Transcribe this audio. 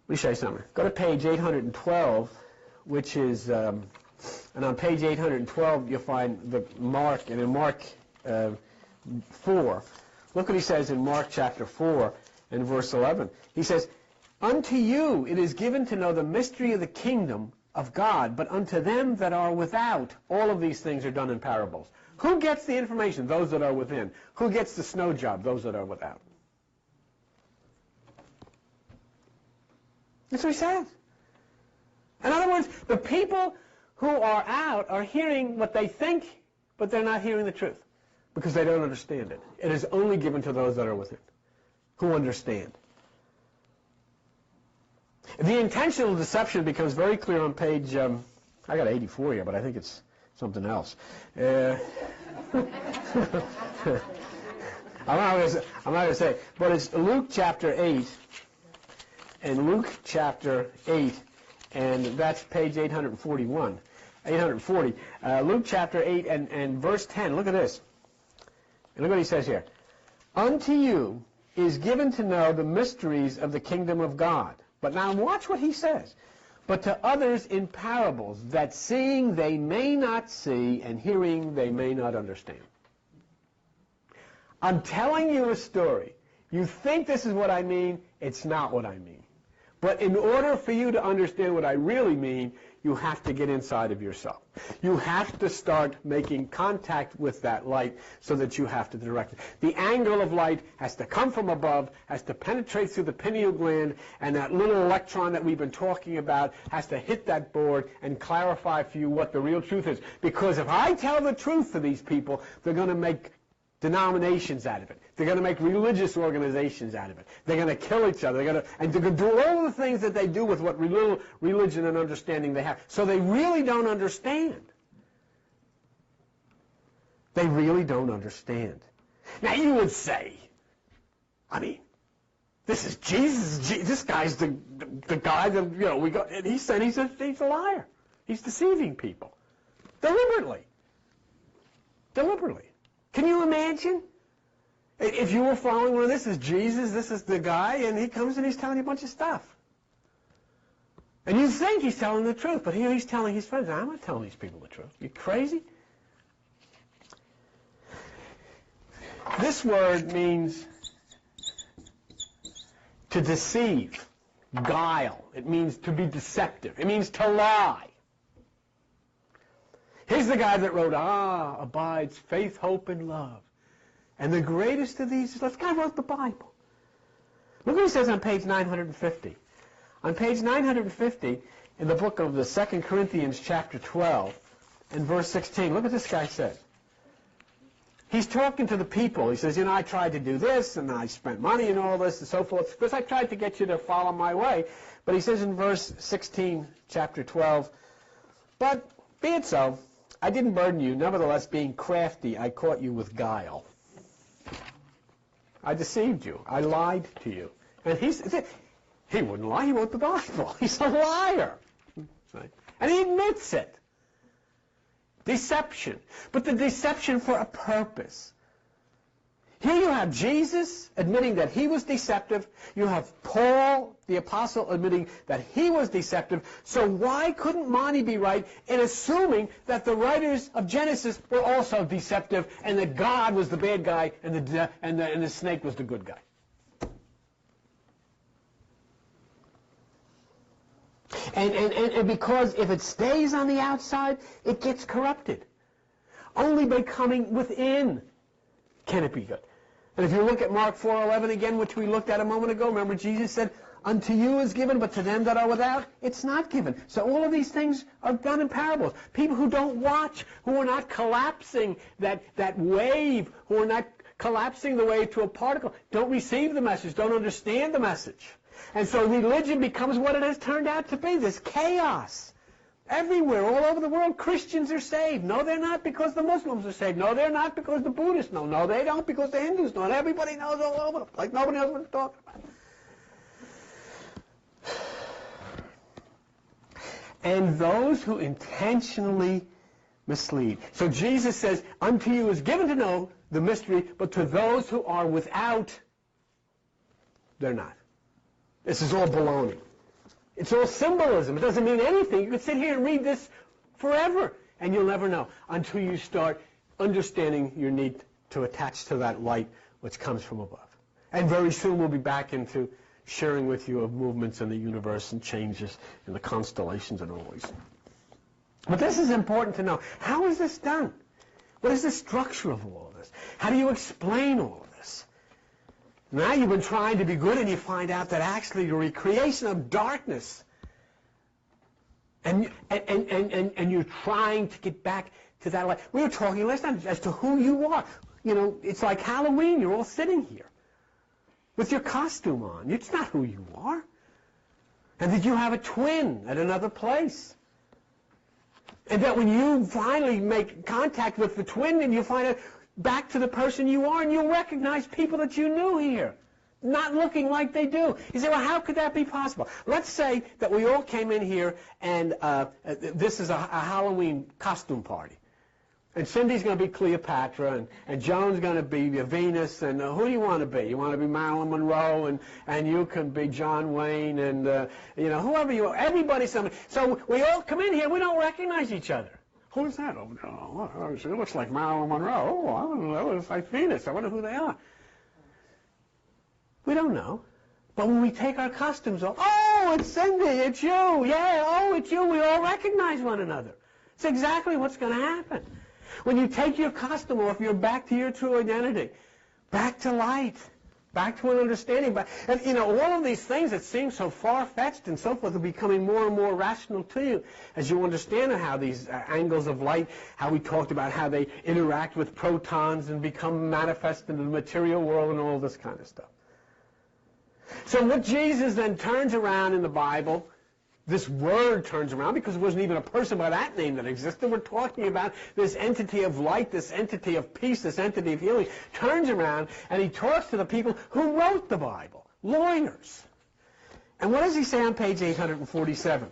Let me show you something. Go to page 812, which is, and on page 812 you'll find the Mark, and in Mark 4, look what he says in Mark chapter 4 and verse 11. He says, "Unto you it is given to know the mystery of the kingdom of God, but unto them that are without, all of these things are done in parables." Who gets the information? Those that are within. Who gets the snow job? Those that are without. That's what he says. In other words, the people who are out are hearing what they think, but they're not hearing the truth because they don't understand it. It is only given to those that are within, who understand. The intentional deception becomes very clear on page, I got 84 here, but I think it's something else. I'm not going to say, but it's Luke chapter 8, and Luke chapter 8, and that's page 841, 840. Luke chapter 8 and verse 10, look at this. And look what he says here. "Unto you is given to know the mysteries of the kingdom of God." But now watch what he says. "But to others in parables, that seeing they may not see, and hearing they may not understand." I'm telling you a story. You think this is what I mean. It's not what I mean. But in order for you to understand what I really mean, you have to get inside of yourself. You have to start making contact with that light so that you have to direct it. The angle of light has to come from above, has to penetrate through the pineal gland, and that little electron that we've been talking about has to hit that board and clarify for you what the real truth is. Because if I tell the truth to these people, they're going to make denominations out of it. They're going to make religious organizations out of it. They're going to kill each other. They're going to do all the things that they do with what little religion and understanding they have. So they really don't understand. They really don't understand. Now you would say, I mean, this is Jesus. This guy's the guy that, you know, we got. And he said he's a liar. He's deceiving people deliberately. Deliberately. Can you imagine? If you were following one of this is Jesus, this is the guy, and he comes and he's telling you a bunch of stuff. And you think he's telling the truth, but here he's telling his friends, I'm not telling these people the truth. You crazy? This word means to deceive, guile. It means to be deceptive. It means to lie. Here's the guy that wrote, abides faith, hope, and love. And the greatest of these is love. This guy wrote the Bible. Look what he says on page 950. On page 950, in the book of the 2 Corinthians chapter 12, and verse 16, look what this guy says. He's talking to the people. He says, you know, I tried to do this, and I spent money and all this, and so forth, because I tried to get you to follow my way. But he says in verse 16, chapter 12, but be it so, I didn't burden you. Nevertheless, being crafty, I caught you with guile. I deceived you. I lied to you. And he wouldn't lie. He wrote the Bible. He's a liar. And he admits it. Deception. But the deception for a purpose. Here you have Jesus admitting that he was deceptive. You have Paul, the apostle, admitting that he was deceptive. So why couldn't Monty be right in assuming that the writers of Genesis were also deceptive and that God was the bad guy and the snake was the good guy? And because if it stays on the outside, it gets corrupted. Only by coming within can it be good. And if you look at Mark 4:11 again, which we looked at a moment ago, remember Jesus said, unto you is given, but to them that are without, it's not given. So all of these things are done in parables. People who don't watch, who are not collapsing that wave, who are not collapsing the wave to a particle, don't receive the message, don't understand the message. And so religion becomes what it has turned out to be, this chaos. Everywhere, all over the world, Christians are saved. No, they're not because the Muslims are saved. No, they're not because the Buddhists know. No, they don't because the Hindus know. And everybody knows all over, like nobody knows what they're talking about. And those who intentionally mislead. So Jesus says, unto you is given to know the mystery, but to those who are without, they're not. This is all baloney. It's all symbolism. It doesn't mean anything. You could sit here and read this forever, and you'll never know until you start understanding your need to attach to that light which comes from above. And very soon we'll be back into sharing with you of movements in the universe and changes in the constellations and all these. But this is important to know. How is this done? What is the structure of all of this? How do you explain all of this? Now you've been trying to be good and you find out that actually the recreation of darkness and you're trying to get back to that light. We were talking last time as to who you are. You know, it's like Halloween. You're all sitting here with your costume on. It's not who you are. And that you have a twin at another place. And that when you finally make contact with the twin, and you find out back to the person you are, and you'll recognize people that you knew here, not looking like they do. You say, well, how could that be possible? Let's say that we all came in here, and this is a Halloween costume party. And Cindy's going to be Cleopatra, and Joan's going to be Venus, and who do you want to be? You want to be Marilyn Monroe, and you can be John Wayne, and you know, whoever you are. Everybody's somebody. So we all come in here, we don't recognize each other. Who's that? Oh, no, she looks like Marilyn Monroe. Oh, I don't know, it looks like Venus. I wonder who they are. We don't know. But when we take our costumes off, oh, it's Cindy, it's you. Yeah, oh, it's you. We all recognize one another. It's exactly what's going to happen. When you take your costume off, you're back to your true identity, back to light, back to an understanding. And, you know, all of these things that seem so far-fetched and so forth are becoming more and more rational to you as you understand how these angles of light, how we talked about how they interact with protons and become manifest in the material world and all this kind of stuff. So what Jesus then turns around in the Bible, this word turns around, because it wasn't even a person by that name that existed. We're talking about this entity of light, this entity of peace, this entity of healing, turns around and he talks to the people who wrote the Bible, lawyers. And what does he say on page 847?